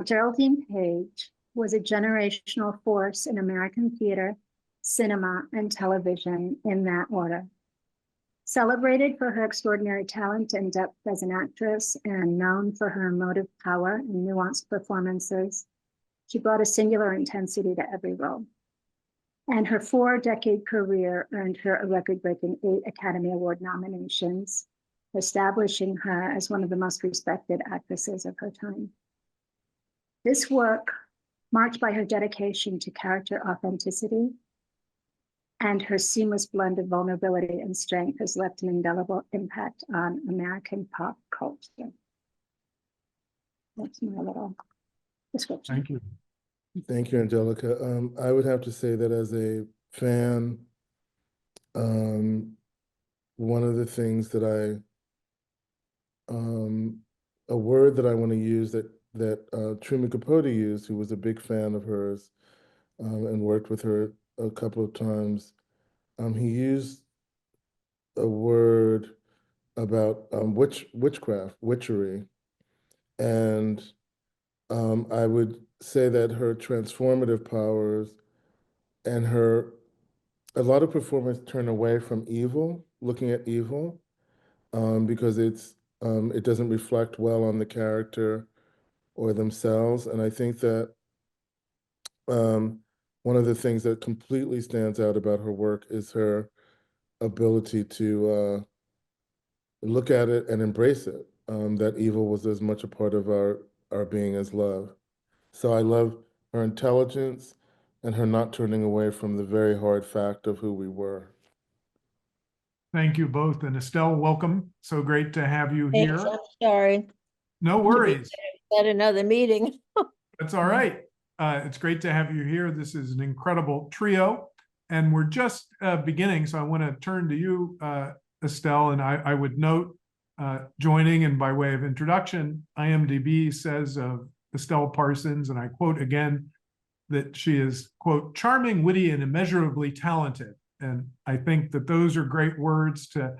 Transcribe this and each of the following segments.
Geraldine Page was a generational force in American theater, cinema, and television in that order. Celebrated for her extraordinary talent and depth as an actress and known for her emotive power and nuanced performances, she brought a singular intensity to every role. And her 4-decade career earned her a record-breaking 8 Academy Award nominations, establishing her as one of the most respected actresses of her time. This work, marked by her dedication to character authenticity and her seamless blend of vulnerability and strength, has left an indelible impact on American pop culture. That's my little description. Thank you. Thank you, Angelica. I would have to say that as a fan, one of the things that a word that I want to use that Truman Capote used, who was a big fan of hers and worked with her a couple of times, he used a word about witchcraft, witchery. And I would say that her transformative powers and a lot of performers turn away from evil, looking at evil, because it doesn't reflect well on the character or themselves. And I think that one of the things that completely stands out about her work is her ability to look at it and embrace it, that evil was as much a part of our being as love. So I love her intelligence and her not turning away from the very hard fact of who we were. Thank you both. And Estelle, welcome. So great to have you here. Thanks, I'm sorry. No worries. At another meeting. That's all right. It's great to have you here. This is an incredible trio, and we're just beginning. So I want to turn to you, Estelle, and I would note, joining and by way of introduction, IMDb says of Estelle Parsons, and I quote again, that she is, quote, charming, witty, and immeasurably talented. And I think that those are great words to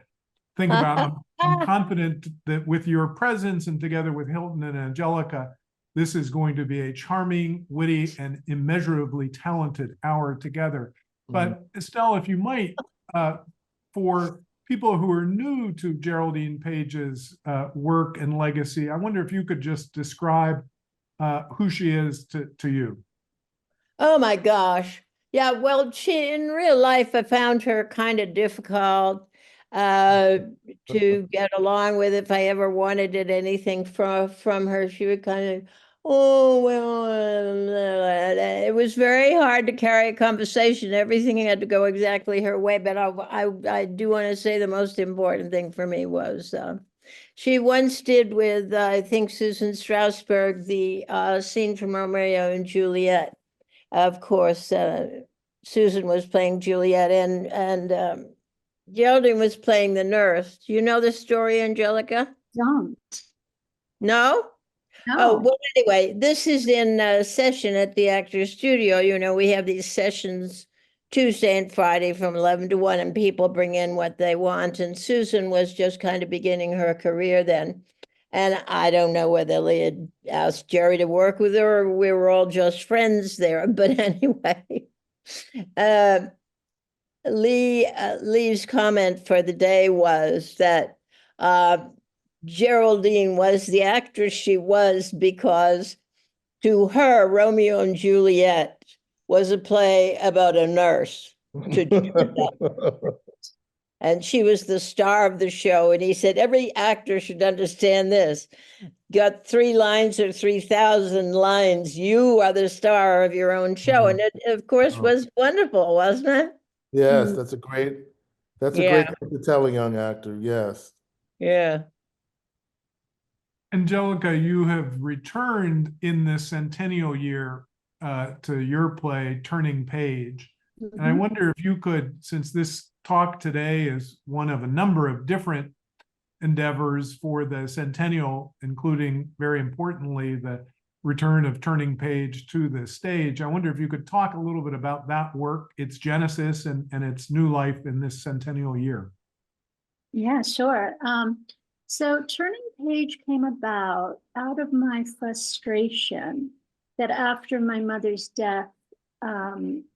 think about. I'm confident that with your presence and together with Hilton and Angelica, this is going to be a charming, witty, and immeasurably talented hour together. But Estelle, if you might, for people who are new to Geraldine Page's work and legacy, I wonder if you could just describe who she is to you. Oh my gosh. Yeah, well, in real life, I found her kind of difficult to get along with. If I ever wanted anything from her, she would kind of, oh, well, it was very hard to carry a conversation. Everything had to go exactly her way. But I do want to say the most important thing for me was she once did with, I think, Susan Strasberg, the scene from Romeo and Juliet. Of course, Susan was playing Juliet, and Geraldine was playing the nurse. Do you know the story, Angelica? Don't. No? No. Oh, well, anyway, this is in session at the Actors Studio. You know, we have these sessions Tuesday and Friday from 11 to 1, and people bring in what they want. And Susan was just kind of beginning her career then. And I don't know whether Lee had asked Jerry to work with her or we were all just friends there. But anyway, Lee's comment for the day was that Geraldine was the actress she was because to her, Romeo and Juliet was a play about a nurse. And she was the star of the show. And he said, every actor should understand this. Got 3 lines or 3,000 lines. You are the star of your own show. And it, of course, was wonderful, wasn't it? Yes, that's a great thing to tell a young actor. Yes. Yeah. Angelica, you have returned in this centennial year to your play, Turning Page. And I wonder if you could, since this talk today is one of a number of different endeavors for the Centennial, including, very importantly, the return of Turning Page to the stage. I wonder if you could talk a little bit about that work, its genesis, and its new life in this centennial year. Yeah, sure. So Turning Page came about out of my frustration that after my mother's death,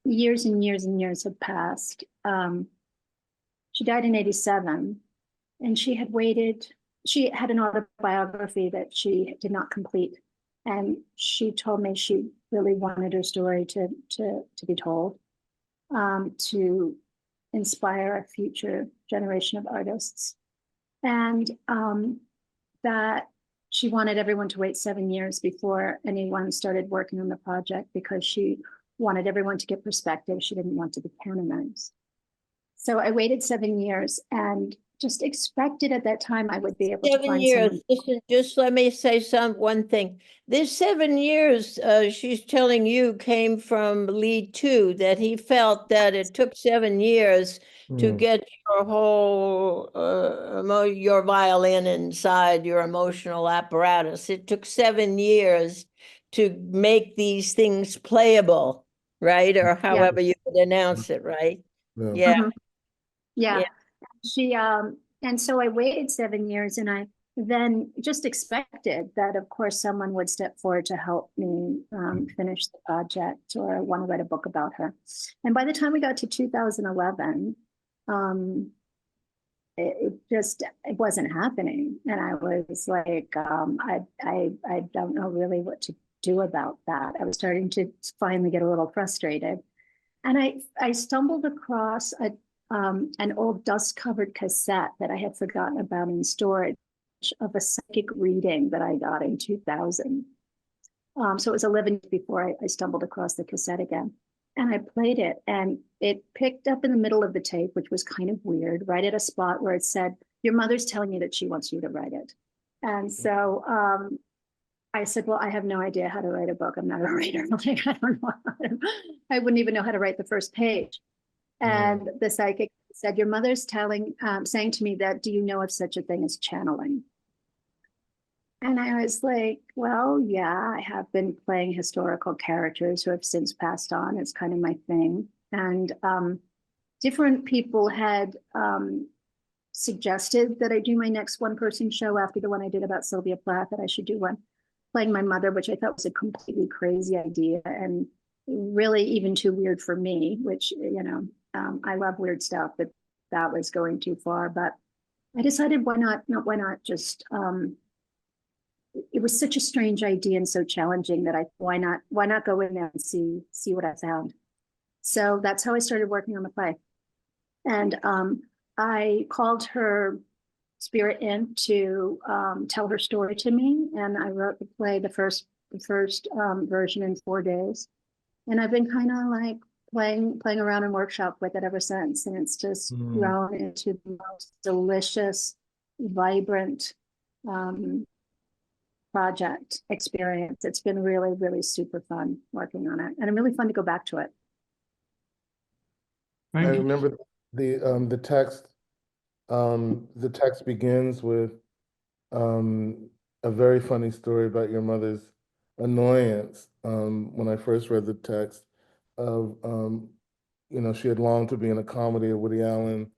years and years and years had passed. She died in 87, and she had waited. She had an autobiography that she did not complete. And she told me she really wanted her story to be told, to inspire a future generation of artists. And that she wanted everyone to wait 7 years before anyone started working on the project because she wanted everyone to get perspective. She didn't want to be canonized. So I waited 7 years and just expected at that time I would be able to 7 find years. someone. Listen, just let me say one thing. This 7 years, she's telling you, came from Lee too, that he felt that it took 7 years to get your whole, your violin inside your emotional apparatus. It took 7 years to make these things playable, right? Or however you would announce it, right? Yeah. Yeah. Mhm. Yeah. Yeah. She and so I waited 7 years, and I then just expected that of course someone would step forward to help me finish the project or want to write a book about her. And by the time we got to 2011, it wasn't happening, and I was like, I don't know really what to do about that. I was starting to finally get a little frustrated, and I stumbled across an old dust-covered cassette that I had forgotten about in storage of a psychic reading that I got in 2000. So it was 11 years before I stumbled across the cassette again. And I played it, and it picked up in the middle of the tape, which was kind of weird, right at a spot where it said, your mother's telling you that she wants you to write it. And so I said, well, I have no idea how to write a book. I'm not a writer. Like, I don't know. I wouldn't even know how to write the first page. And the psychic said, your mother's saying to me that, do you know of such a thing as channeling? And I was like, well, yeah, I have been playing historical characters who have since passed on. It's kind of my thing. And different people had suggested that I do my next one-person show after the one I did about Sylvia Plath, that I should do one playing my mother, which I thought was a completely crazy idea and really even too weird for me, which, you know, I love weird stuff, but that was going too far. But I decided why not just, it was such a strange idea and so challenging that why not go in there and see what I found. So that's how I started working on the play. And I called her spirit in to tell her story to me. And I wrote the play, the first version in 4 days. And I've been kind of like playing around in workshop with it ever since. And it's just grown into the most delicious, vibrant project experience. It's been really, really super fun working on it, and really fun to go back to it. I Thank you. remember the text. The text begins with a very funny story about your mother's annoyance. When I first read the text of, you know, she had longed to be in a comedy, a Woody Allen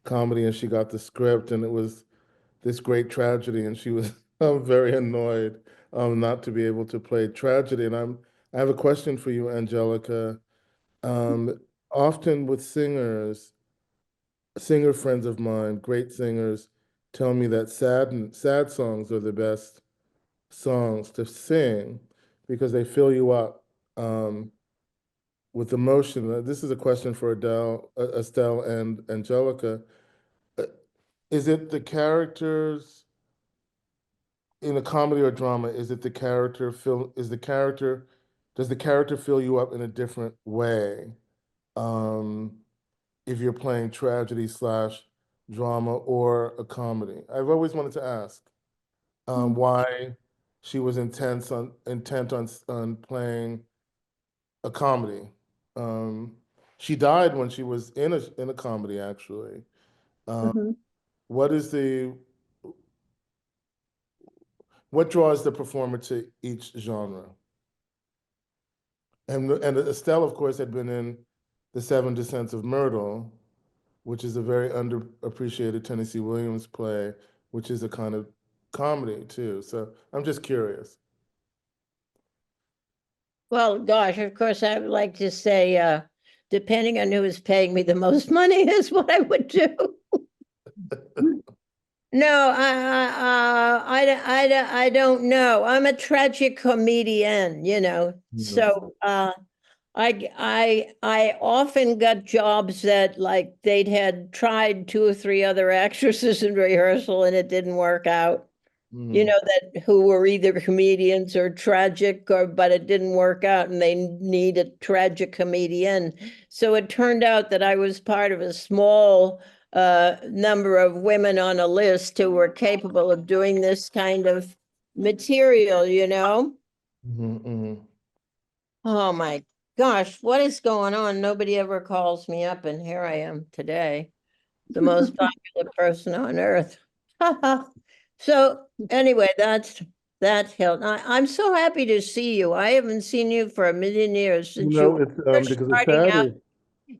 comedy, and she got the script, and it was this great tragedy, and she was very annoyed not to be able to play tragedy. And I have a question for you, Angelica. Often with singer friends of mine, great singers, tell me that sad songs are the best songs to sing because they fill you up with emotion. This is a question for Estelle and Angelica. Is it the characters in a comedy or drama? Is it the character does the character fill you up in a different way? If you're playing tragedy / drama or a comedy. I've always wanted to ask why she was intent on playing a comedy. She died when she was in a comedy, actually. What is what draws the performer to each genre? And Estelle, of course, had been in The Seven Descents of Myrtle, which is a very underappreciated Tennessee Williams play, which is a kind of comedy too. So I'm just curious. Well, gosh, of course, I would like to say, depending on who is paying me the most money is what I would do. No, I don't know. I'm a tragic comedian, you know. So I often got jobs that like they'd had tried 2 or 3 other actresses in rehearsal and it didn't work out. You know, that who were either comedians or tragic, or but it didn't work out and they need a tragic comedian. So it turned out that I was part of a small number of women on a list who were capable of doing this kind of material, you know? Oh my gosh, what is going on? Nobody ever calls me up, and here I am today, the most popular person on earth. So anyway, that's Hilton. I'm so happy to see you. I haven't seen you for a million years since you It's first because of starting out. Patty.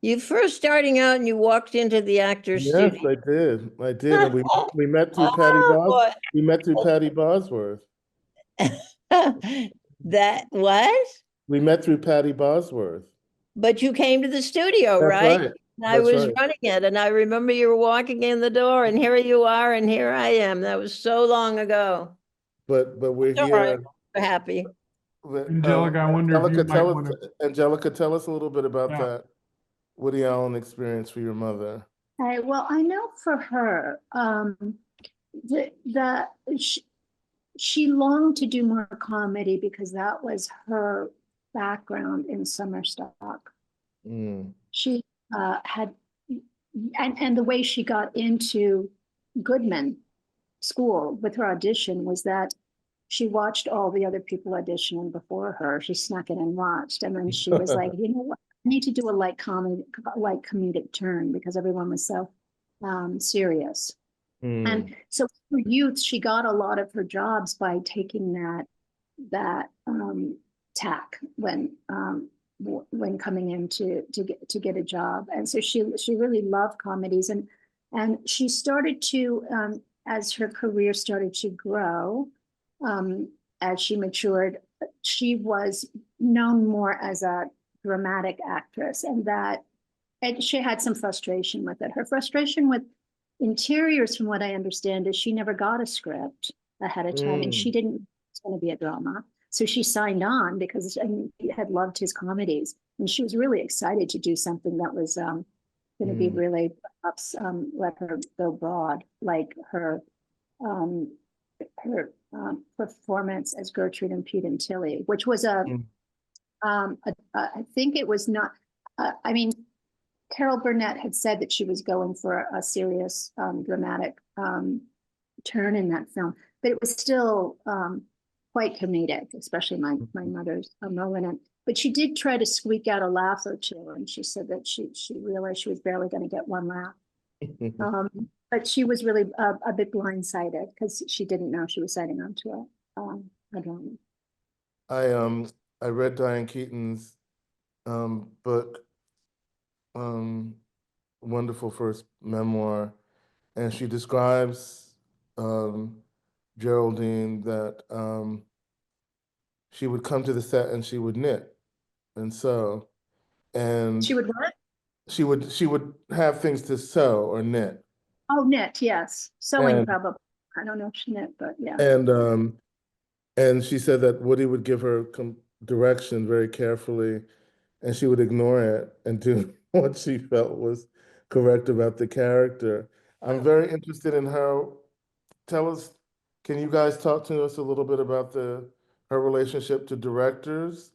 You first starting out and you walked into the actor's Yes, studio. I did. I did. And we met through Oh, we met through Patty Bosworth. that what? We met through Patty Bosworth. But you came to the studio, That's right? right. I That's was right. running it, and I remember you were walking in the door, and here you are, and here I am. That was so long ago. But we're It's all right. here. We're happy. Angelica, I wonder if you might want to. Angelica, tell us a little bit about Yeah. that Woody Allen experience for your mother. Well, I know for her, she longed to do more comedy because that was her background in summer stock. She had, and the way she got into Goodman School with her audition was that she watched all the other people auditioning before her. She snuck in and watched, and then she was like, you know what? I need to do a light comedic turn because everyone was so serious. And so for youth, she got a lot of her jobs by taking that tack when coming in to get a job. And so she really loved comedies, and she started to as her career started to grow, as she matured, she was known more as a dramatic actress, and she had some frustration with it. Her frustration with interiors, from what I understand, is she never got a script ahead of time, and she didn't it's going to be a drama. So she signed on because she had loved his comedies, and she was really excited to do something that was going to be really perhaps let her go broad, like her performance as Gertrude and Pete and Tilly, which was I think it was not. I mean, Carol Burnett had said that she was going for a serious dramatic turn in that film, but it was still quite comedic, especially my mother's role in it. But she did try to squeak out a laugh or two, and she said that she realized she was barely going to get one laugh. But she was really a bit blindsided because she didn't know she was signing on to a drama. I read Diane Keaton's book, wonderful first memoir, and she describes Geraldine that she would come to the set and she would knit and sew, and She would what? She would have things to sew or knit. Oh, knit, yes. Sewing probably. I don't know if she knit, but yeah. And she said that Woody would give her direction very carefully, and she would ignore it and do what she felt was correct about the character. I'm very interested in her. Tell us, can you guys talk to us a little bit about her relationship to directors?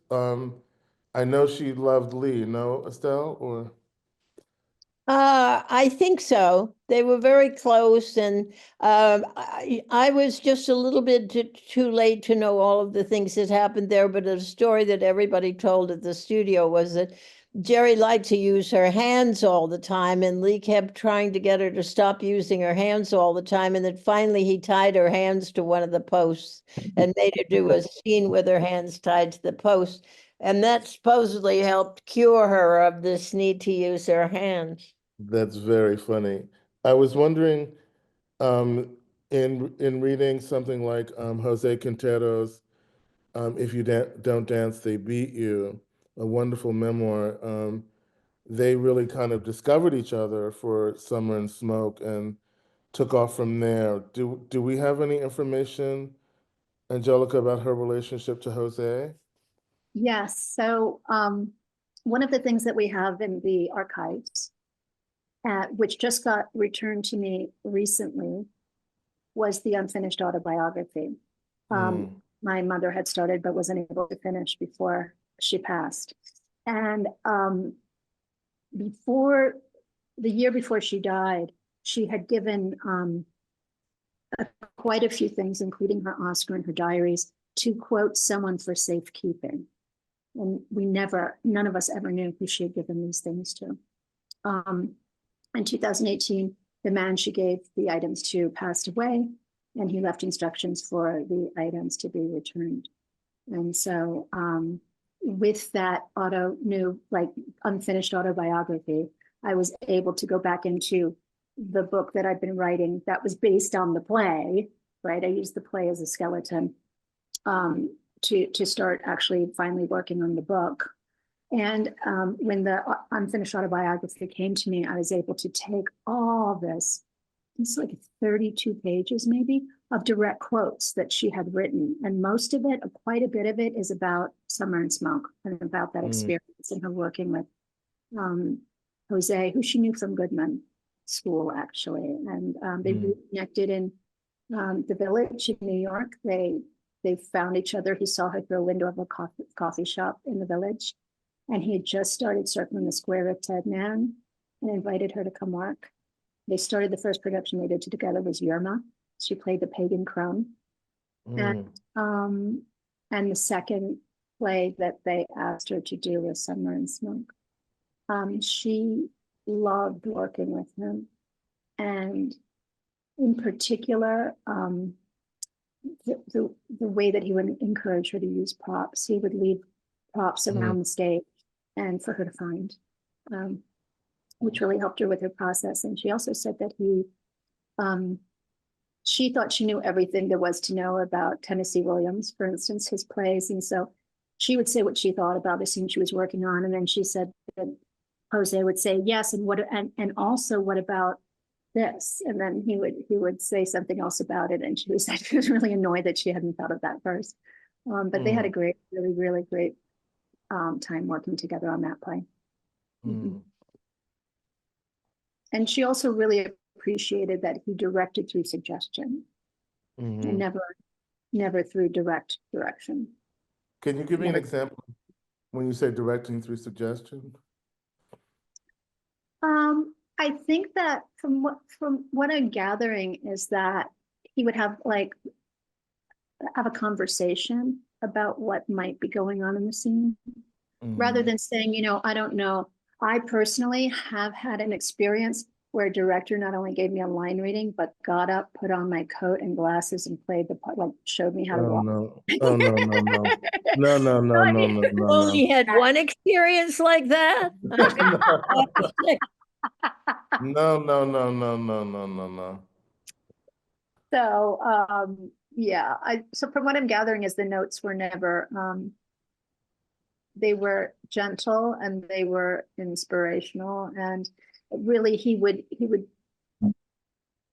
I know she loved Lee, no, Estelle, or? I think so. They were very close, and I was just a little bit too late to know all of the things that happened there. But a story that everybody told at the studio was that Jerry liked to use her hands all the time, and Lee kept trying to get her to stop using her hands all the time. And then finally, he tied her hands to one of the posts and made her do a scene with her hands tied to the post. And that supposedly helped cure her of this need to use her hands. That's very funny. I was wondering, in reading something like Jose Quintero's If You Don't Dance, They Beat You, a wonderful memoir, they really kind of discovered each other for Summer and Smoke and took off from there. Do we have any information, Angelica, about her relationship to Jose? Yes, so one of the things that we have in the archives, which just got returned to me recently, was the unfinished autobiography. My mother had started but wasn't able to finish before she passed. And before the year before she died, she had given quite a few things, including her Oscar and her diaries, to quote someone for safekeeping. And none of us ever knew who she had given these things to. In 2018, the man she gave the items to passed away, and he left instructions for the items to be returned. And so with that unfinished autobiography, I was able to go back into the book that I've been writing that was based on the play, right? I used the play as a skeleton to start actually finally working on the book. And when the unfinished autobiography came to me, I was able to take all this, it's like 32 pages maybe, of direct quotes that she had written. And most of it, quite a bit of it, is about Summer and Smoke and about that experience and her working with Jose, who she knew from Goodman School, actually. And they reconnected in the Village in New York. They found each other. He saw her through a window of a coffee shop in the Village. And he had just started circling the square of Ted Man and invited her to come work. They started, the first production they did together was Yerma. She played the pagan crone. And the second play that they asked her to do was Summer and Smoke. She loved working with him. And in particular, the way that he would encourage her to use props. He would leave props around the stage and for her to find, which really helped her with her process. And she also said that she thought she knew everything there was to know about Tennessee Williams, for instance, his plays. And so she would say what she thought about the scene she was working on. And then she said that Jose would say, yes, and also what about this? And then he would say something else about it. And she was really annoyed that she hadn't thought of that first. But they had a really, really great time working together on that play. And she also really appreciated that he directed through suggestion and never through direct direction. Can you give me an example when you say directing through suggestion? I think that from what I'm gathering is that he would have a conversation about what might be going on in the scene, rather than saying, I don't know. I personally have had an experience where a director not only gave me a line reading, but got up, put on my coat and glasses and played the part, showed me how to walk. No. No. Only had one experience like that. No. So yeah, so from what I'm gathering is the notes were never they were gentle and they were inspirational, and really he would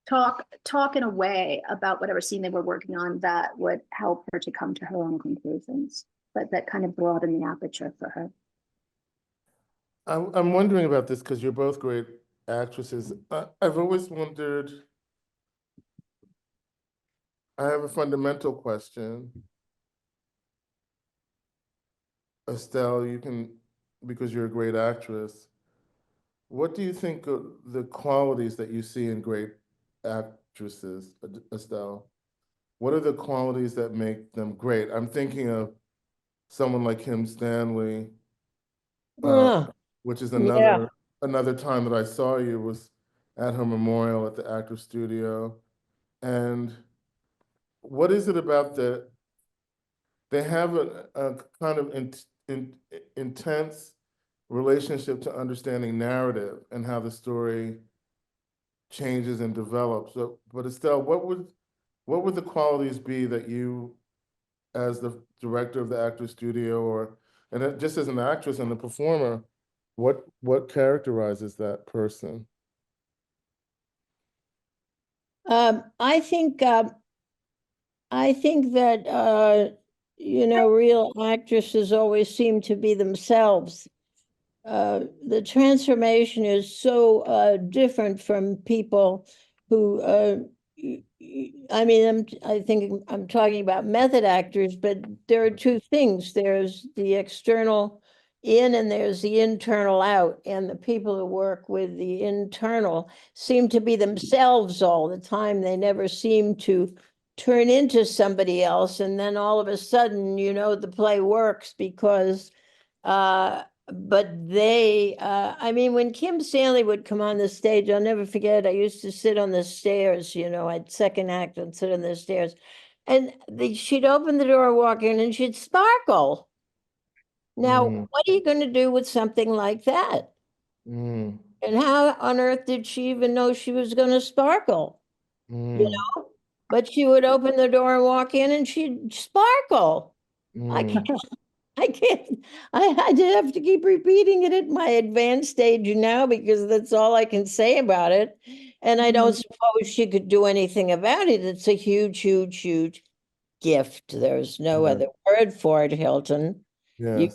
talk in a way about whatever scene they were working on that would help her to come to her own conclusions, but that kind of broadened the aperture for her. I'm wondering about this because you're both great actresses. I've always wondered, I have a fundamental question. Estelle, you can, because you're a great actress, what do you think of the qualities that you see in great actresses, Estelle? What are the qualities that make them great? I'm thinking of someone like Kim Stanley, which is another time that I saw you was at her memorial at the Actors Studio. And what is it about they have a kind of intense relationship to understanding narrative and how the story changes and develops. But Estelle, what would what would the qualities be that you, as the director of the Actors Studio, just as an actress and a performer, what characterizes that person? I think that real actresses always seem to be themselves. The transformation is so different from people who I think I'm talking about method actors, but there are two things. There's the external in and there's the internal out. And the people who work with the internal seem to be themselves all the time. They never seem to turn into somebody else. And then all of a sudden, the play works because but when Kim Stanley would come on the stage, I'll never forget, I used to sit on the stairs, I'd second act and sit on the stairs. And she'd open the door, walk in, and she'd sparkle. Now, what are you going to do with something like that? And how on earth did she even know she was going to sparkle? But she would open the door and walk in and she'd sparkle. I'd have to keep repeating it at my advanced stage now because that's all I can say about it. And I don't suppose she could do anything about it. It's a huge, huge, huge gift. There's no other word for it, Hilton. You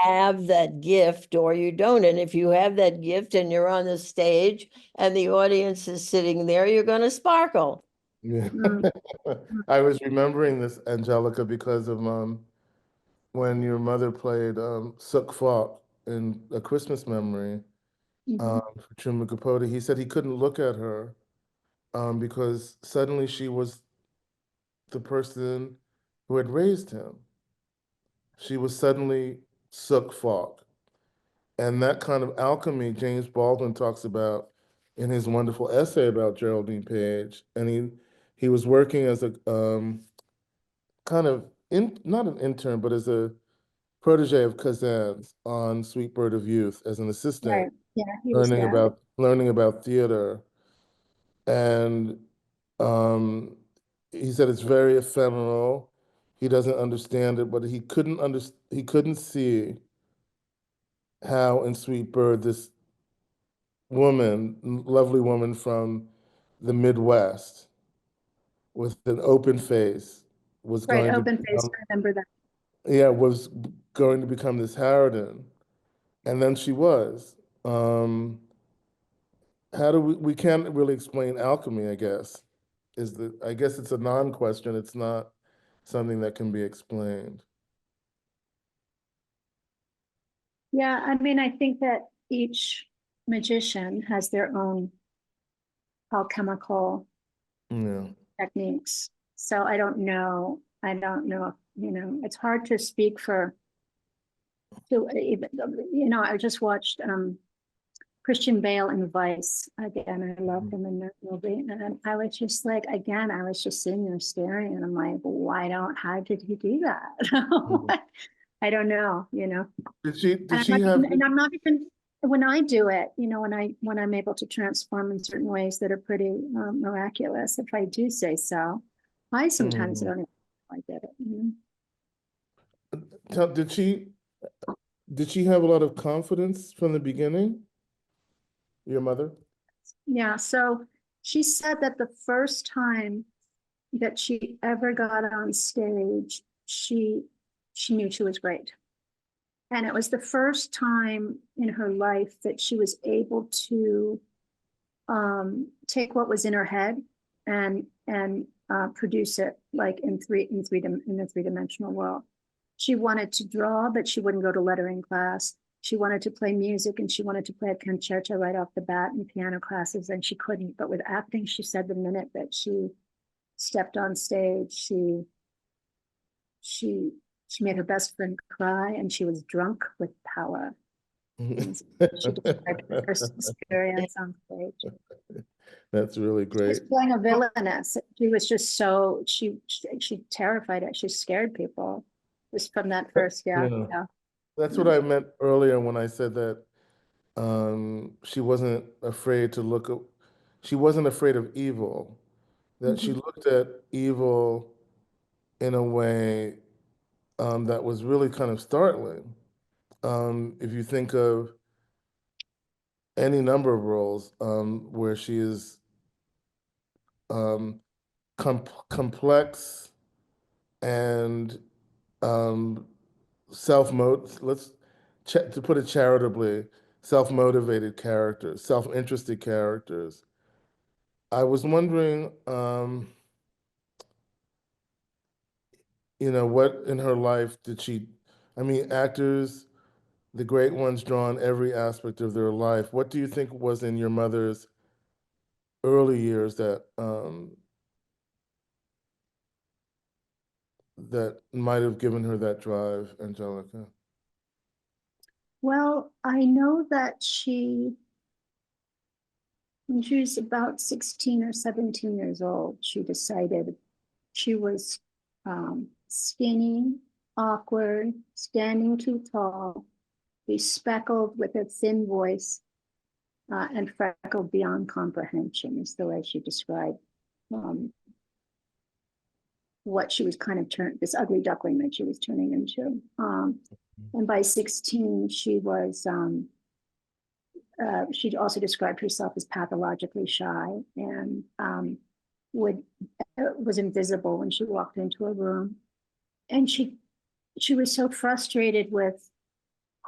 have that gift or you don't. And if you have that gift and you're on the stage and the audience is sitting there, you're going to sparkle. Yeah. I was remembering this, Angelica, because of when your mother played Sook Falk in A Christmas Memory for Truman Capote. He said he couldn't look at her because suddenly she was the person who had raised him. She was suddenly Sook Falk. And that kind of alchemy James Baldwin talks about in his wonderful essay about Geraldine Page. And he was working as a kind of, not an intern, but as a protege of Kazan's on Sweet Bird of Youth as an assistant, Right. Yeah, he was learning about theater. And he said it's very ephemeral. He doesn't understand it, but he couldn't see how in Sweet Bird this lovely woman from the Midwest with an open face was right. going to Open face. I remember that. was going to become this harridan. And then she was. How do we can't really explain alchemy, I guess. I guess it's a non-question. It's not something that can be explained. Yeah, I think that each magician has their own alchemical techniques. So I don't know. It's hard to speak for. I just watched Christian Bale in Vice again. I loved him in that movie, and I was just like, again, I was just sitting there staring, and I'm like, how did he do that? I don't know. Did she have? And I'm not even when I do it. When I'm able to transform in certain ways that are pretty miraculous, if I do say so, I sometimes don't even know I did it. Did she have a lot of confidence from the beginning? Your mother? Yeah. So she said that the first time that she ever got on stage, she knew she was great. And it was the first time in her life that she was able to take what was in her head and produce it like in the three-dimensional world. She wanted to draw, but she wouldn't go to lettering class. She wanted to play music and she wanted to play a concerto right off the bat in piano classes, and she couldn't. But with acting, she said the minute that she stepped on stage, she made her best friend cry, and she was drunk with power. She described her first experience on stage. That's really great. She was playing a villainess. She was just so she terrified it. She scared people just from that first yeah. That's what I meant earlier when I said that she wasn't afraid to she wasn't afraid of evil. that she looked at evil in a way that was really kind of startling. If you think of any number of roles where she is complex and to put it charitably, self-motivated characters, self-interested characters. I was wondering, what in her life did she, I mean, actors, the great ones draw on every aspect of their life. What do you think was in your mother's early years that might have given her that drive, Angelica? Well, I know that when she was about 16 or 17 years old, she decided she was skinny, awkward, standing too tall, bespeckled with a thin voice, and freckled beyond comprehension is the way she described what she was kind of this ugly duckling that she was turning into. And by 16, she was, she also described herself as pathologically shy and was invisible when she walked into a room. And she was so frustrated with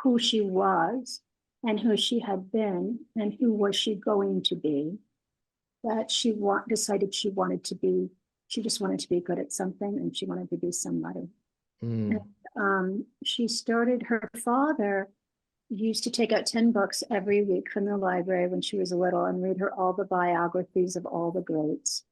who she was and who she had been and who was she going to be, that she decided she just wanted to be good at something and she wanted to be somebody. And, she started, her father used to take out 10 books every week from the library when she was little and read her all the biographies of all the greats.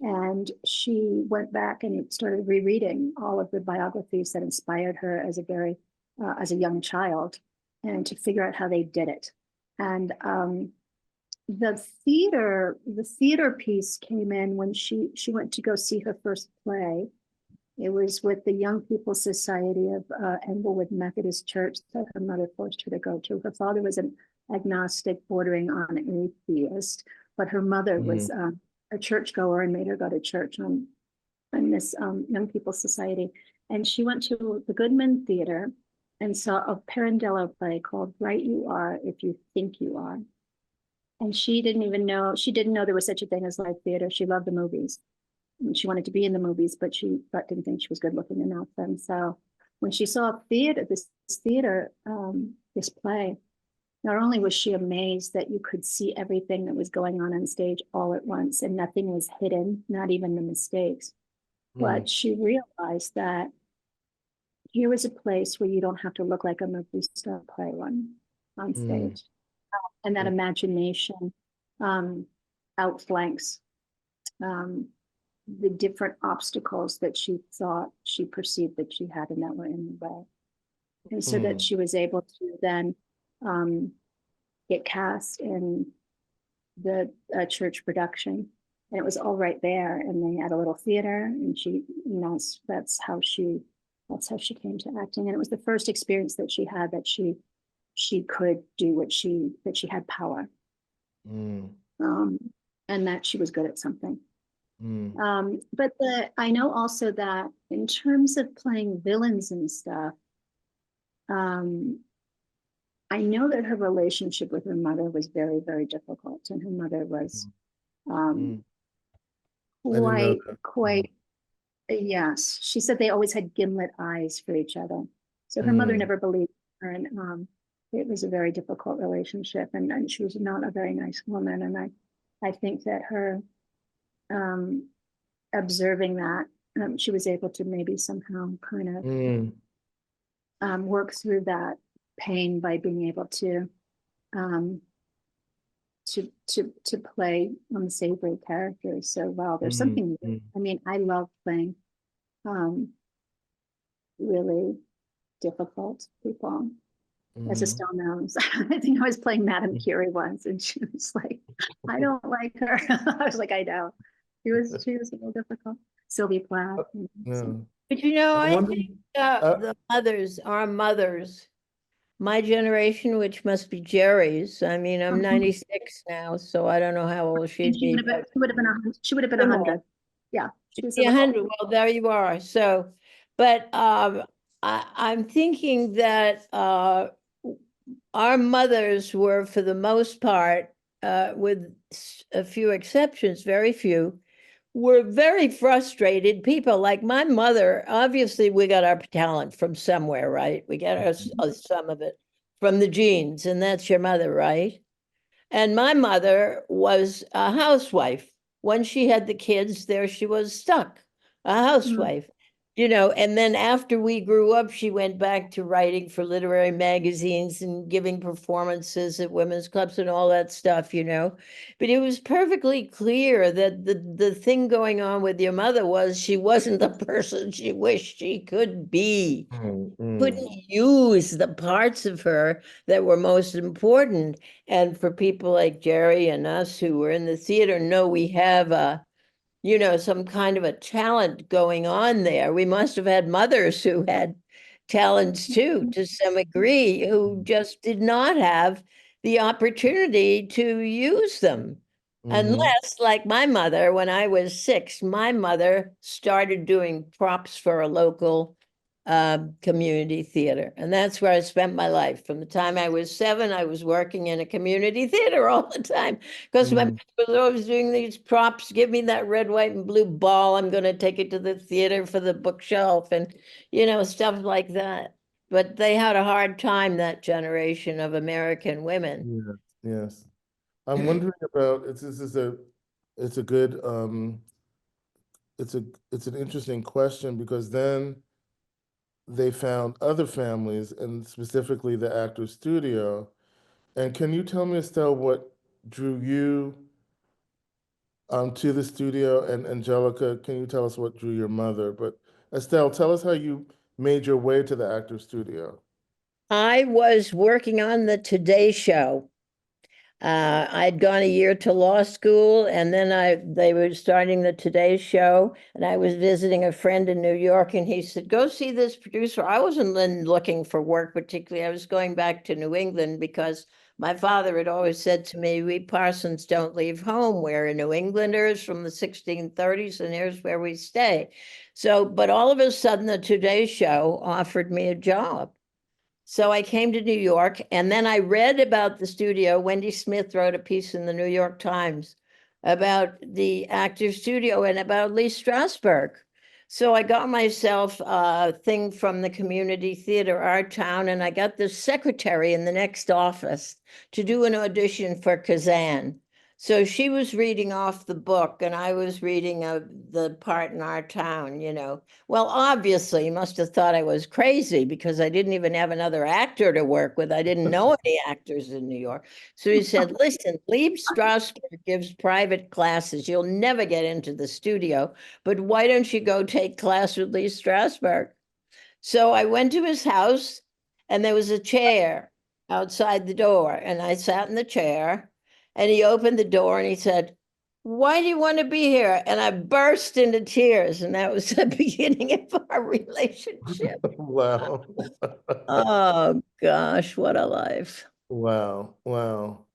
And she went back and started rereading all of the biographies that inspired her as a young child, and to figure out how they did it. And the theater piece came in when she went to go see her first play. It was with the Young People's Society of Englewood Methodist Church that her mother forced her to go to. Her father was an agnostic bordering on atheist, but her mother was a churchgoer and made her go to church on this Young People's Society. And she went to the Goodman Theater and saw a Pirandello play called Bright You Are If You Think You Are. And she didn't know there was such a thing as live theater. She loved the movies. And she wanted to be in the movies, but didn't think she was good looking enough. And so when she saw this play, not only was she amazed that you could see everything that was going on stage all at once and nothing was hidden, not even the mistakes, but she realized that here was a place where you don't have to look like a movie star play on stage. And that imagination outflanks the different obstacles that she perceived that she had and that were in the way. And so that she was able to then get cast in the church production. And it was all right there. And they had a little theater, and that's how she came to acting. And it was the first experience that she had that she could do that she had power. And that she was good at something. But I know also that in terms of playing villains and stuff, I know that her relationship with her mother was very, very difficult, and her mother was quite. Yes, she said they always had gimlet eyes for each other. So her mother never believed her, and it was a very difficult relationship, and she was not a very nice woman. And I think that her observing that, she was able to maybe somehow kind of work through that pain by being able to play unsavory characters so well. There's something, I mean, I love playing really difficult people. As Estelle knows, I think I was playing Madame Curie once, and she was like, I don't like her. I was like, I know. She was a little difficult. Sylvia Plath. But I think our mothers, my generation, which must be Jerry's. I mean, I'm 96 now, so I don't know how old she'd be. She would have been 100. She would have been Similar. 100. Yeah, she was a Yeah, little- 100. Well, there you are. So, but I'm thinking that our mothers were, for the most part, with a few exceptions, very few, were very frustrated people. Like my mother, obviously we got our talent from somewhere, right? We get some of it from the genes, and that's your mother, right? And my mother was a housewife. When she had the kids, there she was stuck, a housewife. You know, and then after we grew up, she went back to writing for literary magazines and giving performances at women's clubs and all that stuff, you know. But it was perfectly clear that the thing going on with your mother was she wasn't the person she wished she could be. Couldn't use the parts of her that were most important. And for people like Jerry and us who were in the theater, know we have a, you know, some kind of a talent going on there. We must have had mothers who had talents too, to some degree, who just did not have the opportunity to use them. Unless, like my mother, when I was 6, my mother started doing props for a local community theater. And that's where I spent my life. From the time I was 7, I was working in a community theater all the time because my mother was always doing these props. Give me that red, white, and blue ball. I'm going to take it to the theater for the bookshelf and, you know, stuff like that. But they had a hard time, that generation of American women. Yes. I'm wondering about, it's an interesting question, because then they found other families, and specifically the Actors Studio. And can you tell me, Estelle, what drew you to the studio? And Angelica, can you tell us what drew your mother? But Estelle, tell us how you made your way to the Actors Studio. I was working on the Today Show. I'd gone a year to law school, and then they were starting the Today Show, and I was visiting a friend in New York, and he said, go see this producer. I wasn't looking for work particularly. I was going back to New England because my father had always said to me, we Parsons don't leave home. We're New Englanders from the 1630s, and here's where we stay. So, but all of a sudden, the Today Show offered me a job. So I came to New York, and then I read about the studio. Wendy Smith wrote a piece in the New York Times about the Actors Studio and about Lee Strasberg. So I got myself a thing from the community theater, our town, and I got the secretary in the next office to do an audition for Kazan. So she was reading off the book, and I was reading the part in our town, you know. Well, obviously, he must have thought I was crazy because I didn't even have another actor to work with. I didn't know any actors in New York. So he said, listen, Lee Strasberg gives private classes. You'll never get into the studio, but why don't you go take class with Lee Strasberg? So I went to his house, and there was a chair outside the door, and I sat in the chair, and he opened the door and he said, why do you want to be here? And I burst into tears, and that was the beginning of our relationship. Wow. Oh gosh, what a life. Wow. Wow.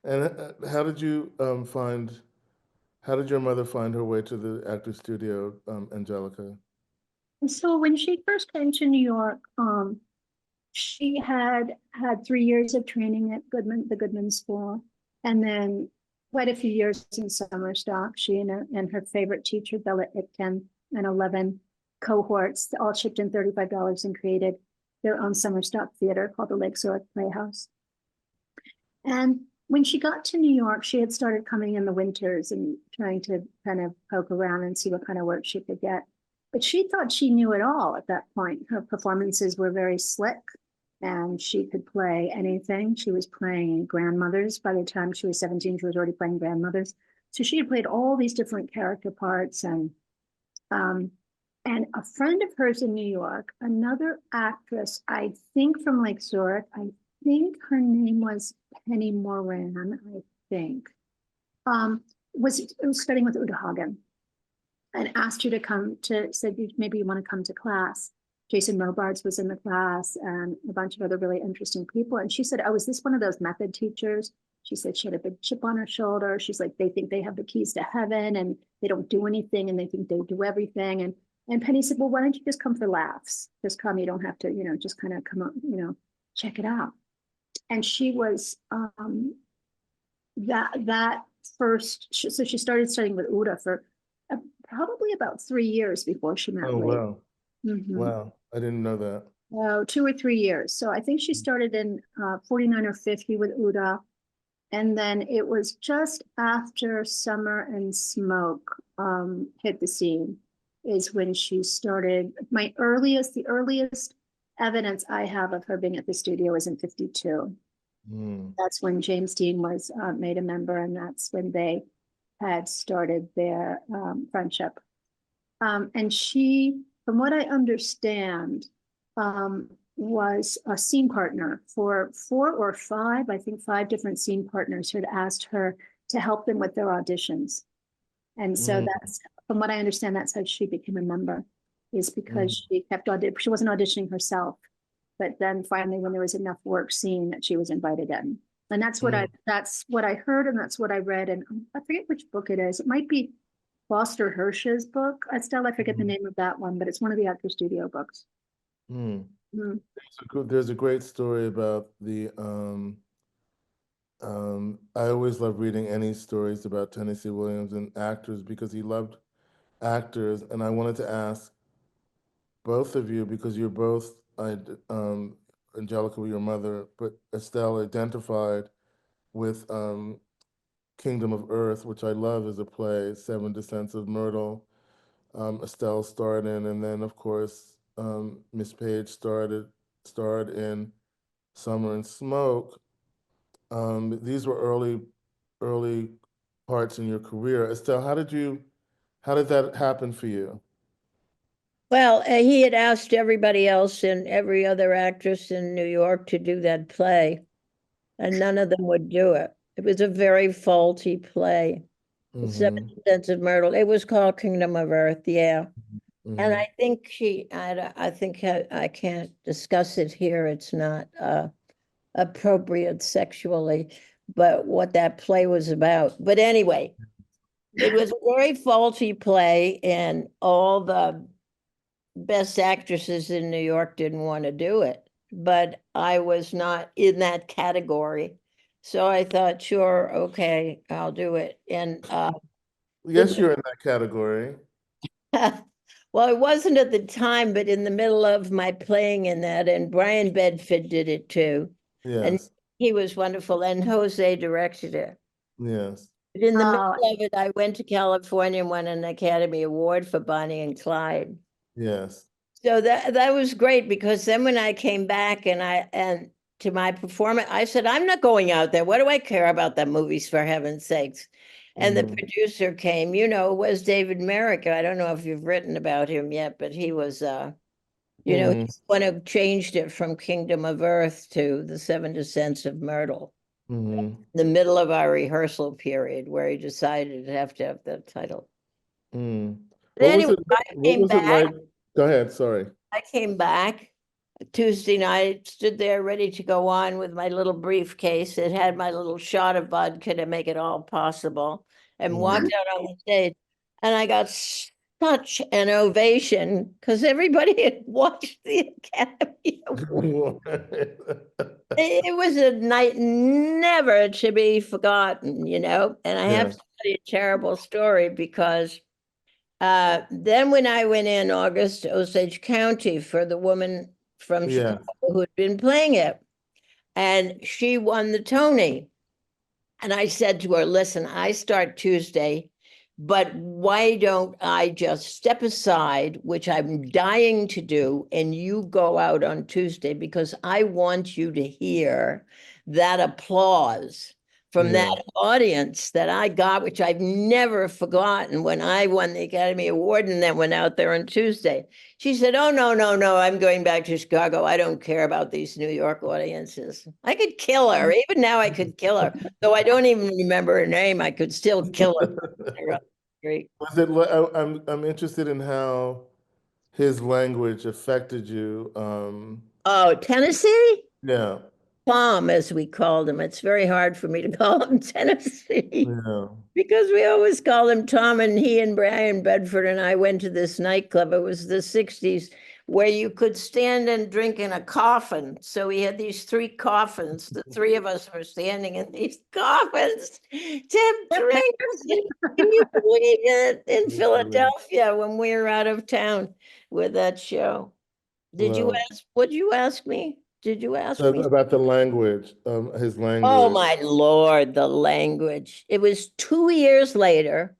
And how did you how did your mother find her way to the Actors Studio, Angelica? So when she first came to New York, she had 3 years of training at the Goodman School, and then quite a few years in summer stock. She and her favorite teacher, Bella Itken, and 11 cohorts, all shipped in $35 and created their own summer stock theater called the Lake Zurich Playhouse. And when she got to New York, she had started coming in the winters and trying to kind of poke around and see what kind of work she could get. But she thought she knew it all at that point. Her performances were very slick, and she could play anything. She was playing grandmothers. By the time she was 17, she was already playing grandmothers. So she had played all these different character parts. And a friend of hers in New York, another actress, I think from Lake Zurich, I think her name was Penny Moran, I think, was studying with Uta Hagen, and asked her to come to, said, maybe you want to come to class. Jason Robards was in the class and a bunch of other really interesting people. And she said, oh, is this one of those method teachers? She said she had a big chip on her shoulder. She's like, they think they have the keys to heaven and they don't do anything and they think they do everything. And Penny said, well, why don't you just come for laughs? Just come, you don't have to, just kind of come up, check it out. And she was that first, so she started studying with Uda for probably about 3 years before she met Oh, Lee. wow. Wow. I didn't know that. 2 or 3 years. So I think she started in 49 or 50 with Uda. And then it was just after Summer and Smoke hit the scene is when she started. The earliest evidence I have of her being at the studio is in 52. That's when James Dean was made a member, and that's when they had started their friendship. And she, from what I understand, was a scene partner for 4 or 5, I think 5 different scene partners who had asked her to help them with their auditions. And so that's, from what I understand, that's how she became a member, is because she kept auditioning. She wasn't auditioning herself, but then finally, when there was enough work seen, that she was invited in. And that's what I heard, and that's what I read. And I forget which book it is. It might be Foster Hirsch's book. Estelle, I forget the name of that one, but it's one of the Actor Studio books. There's a great story about I always love reading any stories about Tennessee Williams and actors because he loved actors. And I wanted to ask both of you, because you're both, Angelica, your mother, but Estelle identified with Kingdom of Earth, which I love as a play, Seven Descents of Myrtle. Estelle starred in, and then of course Miss Page starred in Summer and Smoke. These were early parts in your career. Estelle, how did that happen for you? Well, he had asked everybody else and every other actress in New York to do that play, and none of them would do it. It was a very faulty play. The Seven Descents of Myrtle. It was called Kingdom of Earth, yeah. And I think I think I can't discuss it here. It's not appropriate sexually, but what that play was about. But anyway, it was a very faulty play, and all the best actresses in New York didn't want to do it. But I was not in that category. So I thought, sure, okay, I'll do it. And yes, you're in that category. well, it wasn't at the time, but in the middle of my playing in that, and Brian Bedford did it too. Yes. And he was wonderful, and Jose directed it. Yes. But in the middle of it, I went to California and won an Academy Award for Bonnie and Clyde. Yes. So that was great, because then when I came back and to my performance, I said, I'm not going out there. What do I care about the movies, for heaven's sakes? And the producer came, was David Merrick. I don't know if you've written about him yet, but he was, he's one who changed it from Kingdom of Earth to the Seven Descents of Myrtle. The middle of our rehearsal period, where he decided to have that title. But anyway, I came back. Go ahead, sorry. I came back Tuesday night, stood there ready to go on with my little briefcase. It had my little shot of vodka to make it all possible, and walked out on the stage. And I got such an ovation because everybody had watched the Academy Award. It was a night never to be forgotten, and I have to tell you a terrible story, because then when I went in August to Osage County for the woman from Chicago who had been playing it, and she won the Tony. And I said to her, listen, I start Tuesday, but why don't I just step aside, which I'm dying to do, and you go out on Tuesday, because I want you to hear that applause from that audience that I got, which I've never forgotten, when I won the Academy Award and then went out there on Tuesday. She said, oh, no, I'm going back to Chicago. I don't care about these New York audiences. I could kill her. Even now I could kill her. Though I don't even remember her name, I could still kill her. Was it, I'm interested in how his language affected you. Oh, Tennessee? Yeah, Tom, as we called him. It's very hard for me to call him Tennessee yeah. because we always called him Tom, and he and Brian Bedford and I went to this nightclub. It was the 60s where you could stand and drink in a coffin. So we had these 3 coffins. The 3 of us were standing in these coffins to drink. Can you believe it? In Philadelphia when we were out of town with that show. Did you Wow. ask? What'd you ask me? Did you ask me? About the language, his language. Oh my Lord, the language. It was 2 years later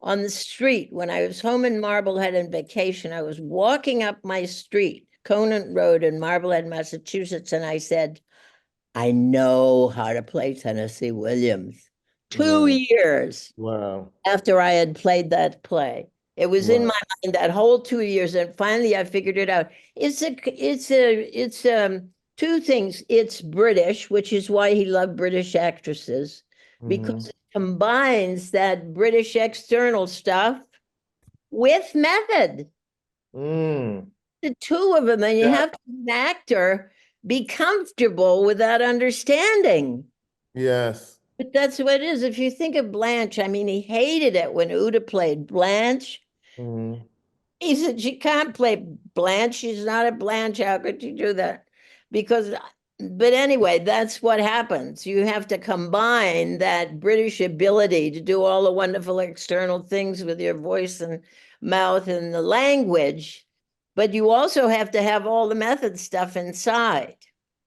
on the street when I was home in Marblehead on vacation. I was walking up my street, Conant Road in Marblehead, Massachusetts, and I said, I know how to play Tennessee Williams. 2 Wow. years Wow. after I had played that play. It was in Wow. my mind that whole 2 years, and finally I figured it out. It's 2 things. It's British, which is why he loved British actresses, because it combines that British external stuff with method. Mm. The 2 of them, and you have to, as an actor, be comfortable with that understanding. Yes. But that's what it is. If you think of Blanche, I mean, he hated it when Uda played Blanche. Mm. He said, she can't play Blanche. She's not a Blanche. How could you do that? Because, but anyway, that's what happens. You have to combine that British ability to do all the wonderful external things with your voice and mouth and the language, but you also have to have all the method stuff inside.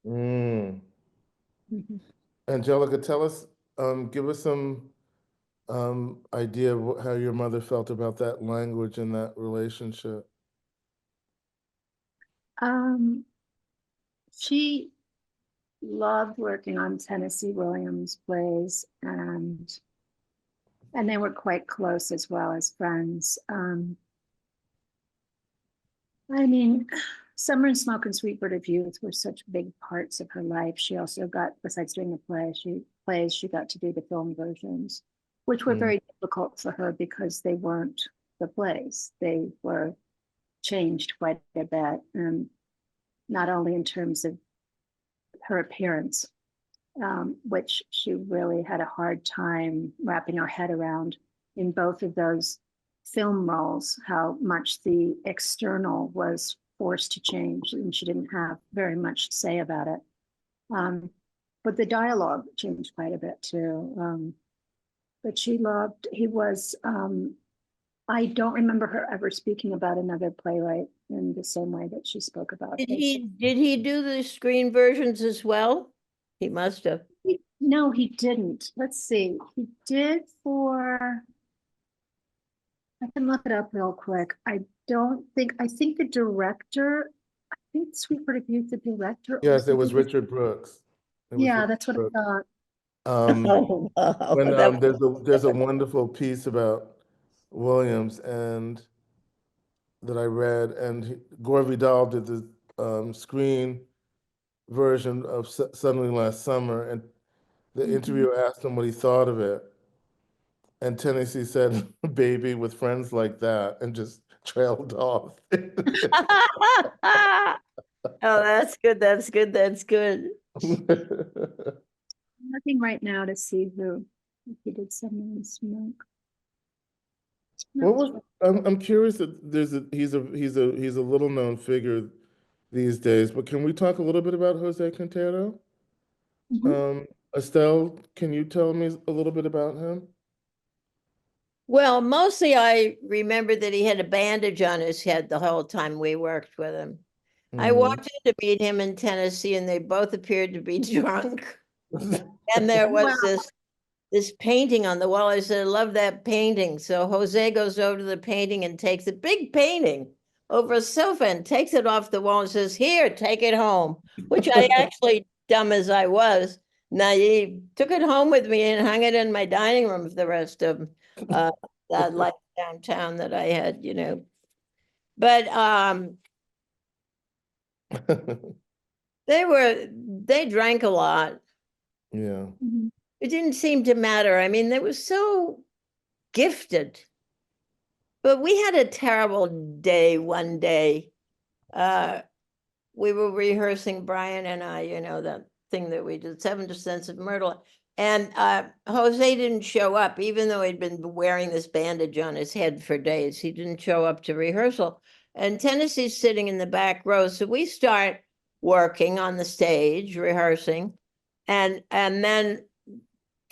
Mm. Mhm. Angelica, tell us, give us some idea of how your mother felt about that language and that relationship. She loved working on Tennessee Williams plays, and they were quite close as well as friends. I mean, Summer and Smoke and Sweetbird of Youth were such big parts of her life. She also got, besides doing the plays, she got to do the film versions, which were very difficult for her because they weren't the plays. They were changed quite a bit, not only in terms of her appearance, which she really had a hard time wrapping her head around in both of those film roles, how much the external was forced to change, and she didn't have very much to say about it. But the dialogue changed quite a bit too. But he was, I don't remember her ever speaking about another playwright in the same way that she spoke about. Did he do the screen versions as well? He must have. No, he didn't. Let's see. He did for, I can look it up real quick. I think the director, I think Sweetbird of Youth, the director. Yes, it was also- Richard Brooks. Yeah, that's what I thought. Oh, wow. When That there's a wonderful piece about Williams and that I read, and Gore Vidal did the screen version of Suddenly Last Summer, and the interviewer asked him what he thought of it, and Tennessee said, "Baby, with friends like that," and just trailed off. Oh, that's good. That's good. That's good. Looking right now to see who, if he did Summer and Smoke. What was I'm curious that he's a little known figure these days, but can we talk a little bit about Jose Quintero? Mhm. Estelle, can you tell me a little bit about him? Well, mostly I remember that he had a bandage on his head the whole time we worked with him. I walked in to meet him in Tennessee, and they both appeared to be drunk. And there was Wow. this painting on the wall. I said, I love that painting. So Jose goes over to the painting and takes a big painting over a sofa and takes it off the wall and says, here, take it home, which I actually, dumb as I was, naive, took it home with me and hung it in my dining room for the rest of that life downtown that I had, you know. But they drank a lot. Yeah. It didn't seem to matter. I mean, they were so gifted. But we had a terrible day one day. We were rehearsing, Brian and I, that thing that we did, Seven Descents of Myrtle. And Jose didn't show up, even though he'd been wearing this bandage on his head for days. He didn't show up to rehearsal. And Tennessee's sitting in the back row. So we start working on the stage, rehearsing. And then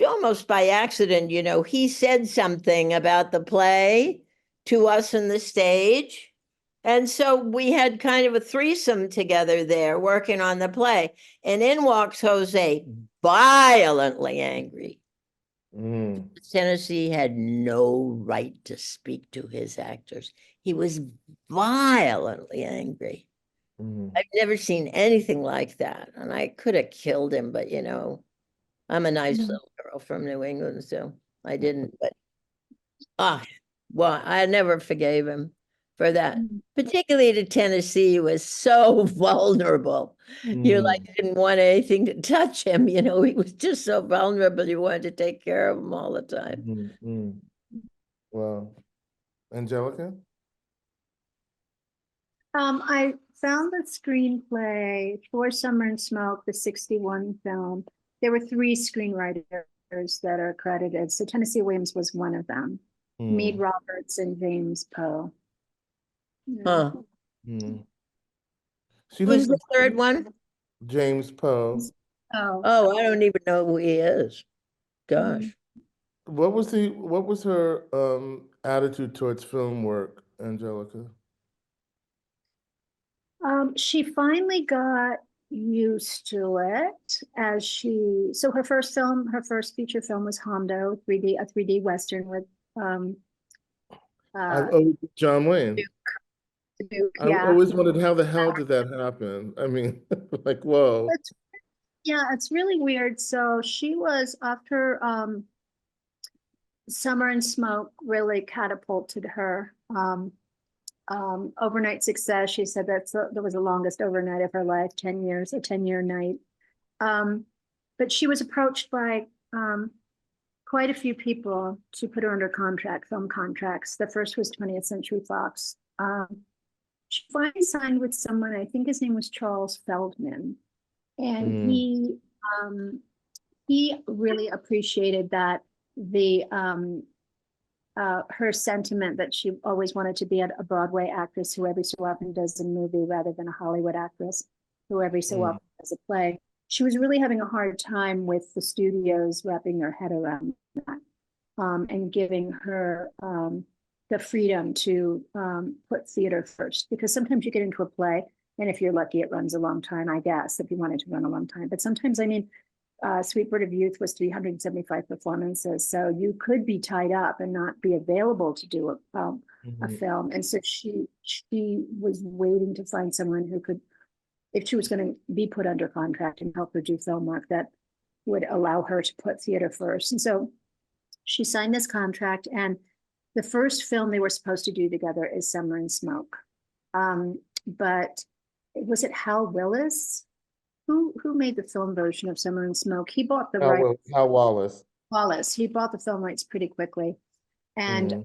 almost by accident, he said something about the play to us on the stage. And so we had kind of a threesome together there working on the play. And in walks Jose, violently angry. Tennessee had no right to speak to his actors. He was violently angry. I've never seen anything like that. And I could have killed him, but I'm a nice little girl from New England, so I didn't. But well, I never forgave him for that. Particularly to Tennessee, he was so vulnerable. You didn't want anything to touch him. He was just so vulnerable. You wanted to take care of him all the time. Wow. Angelica? I found the screenplay for Summer and Smoke, the 1961 film. There were 3 screenwriters that are credited. So Tennessee Williams was one of them. Mead Roberts and James Poe. Huh. Who's the third one? James Poe. Oh, I don't even know who he is. Gosh. What was her attitude towards film work, Angelica? She finally got used to it so her first feature film was Hondo, a 3D Western with John Wayne. Duke, I always wondered how the hell did that happen? I mean, like, whoa. It's really weird. So she was, after Summer and Smoke really catapulted her overnight success. She said that was the longest overnight of her life, 10 years, a 10-year night. But she was approached by quite a few people to put her under contract, film contracts. The first was 20th Century Fox. She finally signed with someone, I think his name was Charles Feldman. And he really appreciated that her sentiment that she always wanted to be a Broadway actress who every so often does a movie rather than a Hollywood actress who every so often does a play. She was really having a hard time with the studios wrapping their head around that and giving her the freedom to put theater first. Because sometimes you get into a play, and if you're lucky, it runs a long time, I guess, if you want it to run a long time. But sometimes, Sweet Bird of Youth was 375 performances. So you could be tied up and not be available to do a film. And so she was waiting to find someone who could, if she was going to be put under contract and help her do film work, that would allow her to put theater first. And so she signed this contract, and the first film they were supposed to do together is Summer and Smoke. But was it Hal Willis? Who made the film version of Summer and Smoke? He bought the rights. Hal Wallace. Wallace. He bought the film rights pretty quickly. And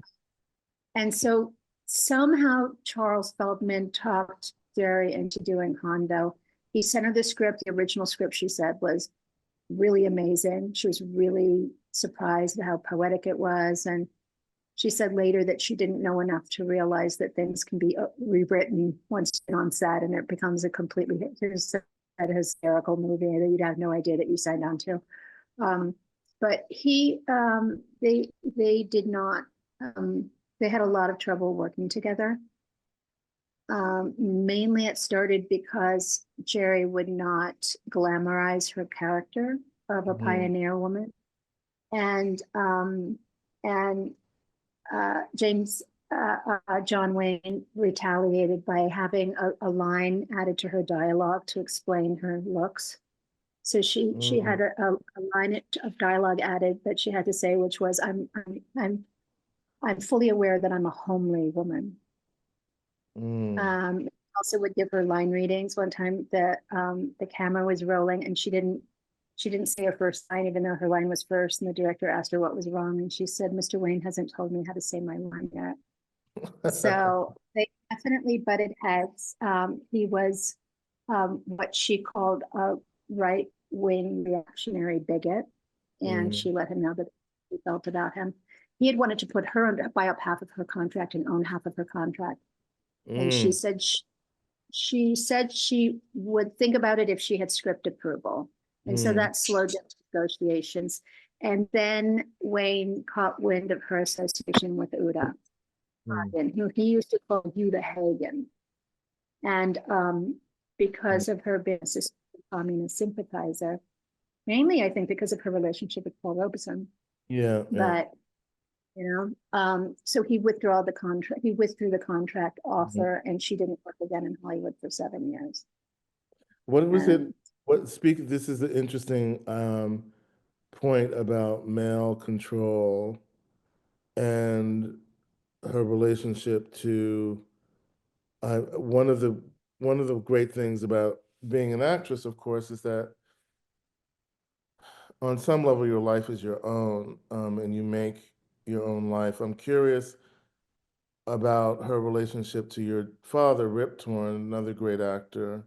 so somehow Charles Feldman talked Jerry into doing Hondo. He sent her the script. The original script, she said, was really amazing. She was really surprised at how poetic it was. And she said later that she didn't know enough to realize that things can be rewritten once you're on set, and it becomes a completely hysterical movie that you'd have no idea that you signed on to. But they did not, they had a lot of trouble working together. Mainly it started because Jerry would not glamorize her character of a pioneer woman. And John Wayne retaliated by having a line added to her dialogue to explain her looks. So she had a line of dialogue added that she had to say, which was, I'm fully aware that I'm a homely woman. Also would give her line readings. One time the camera was rolling and she didn't say her first line, even though her line was first, and the director asked her what was wrong, and she said, "Mr. Wayne hasn't told me how to say my line yet." So they definitely butted heads. He was what she called a right-wing reactionary bigot, and she let him know that she felt about him. He had wanted to put her buy up half of her contract and own half of her contract, and she said she would think about it if she had script approval, and so that slowed down negotiations. And then Wayne caught wind of her association with Uda, who he used to call Uda Hagen. And because of her being a communist sympathizer, mainly I think because of her relationship with Paul Robeson. Yeah. But so he withdrew the contract offer, and she didn't work again in Hollywood for 7 years. What was it? This is an interesting point about male control and her relationship to one of the great things about being an actress, of course, is that on some level your life is your own, and you make your own life. I'm curious about her relationship to your father, Rip Torn, another great actor.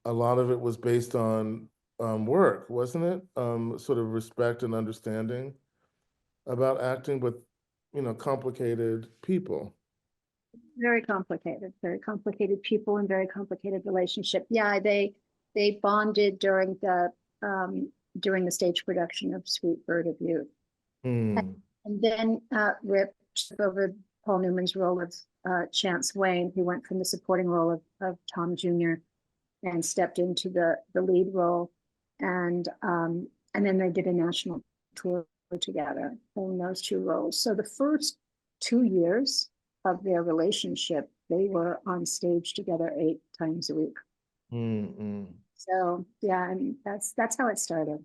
A lot of it was based on work, wasn't it? Sort of respect and understanding about acting, but complicated people. Very complicated people and very complicated relationship. Yeah, they bonded during the stage production of Sweet Bird of Youth. And then Rip took over Paul Newman's role of Chance Wayne, who went from the supporting role of Tom Jr. and stepped into the lead role. And then they did a national tour together in those two roles. So the first 2 years of their relationship, they were on stage together 8 times a week. So yeah, I mean that's how it started.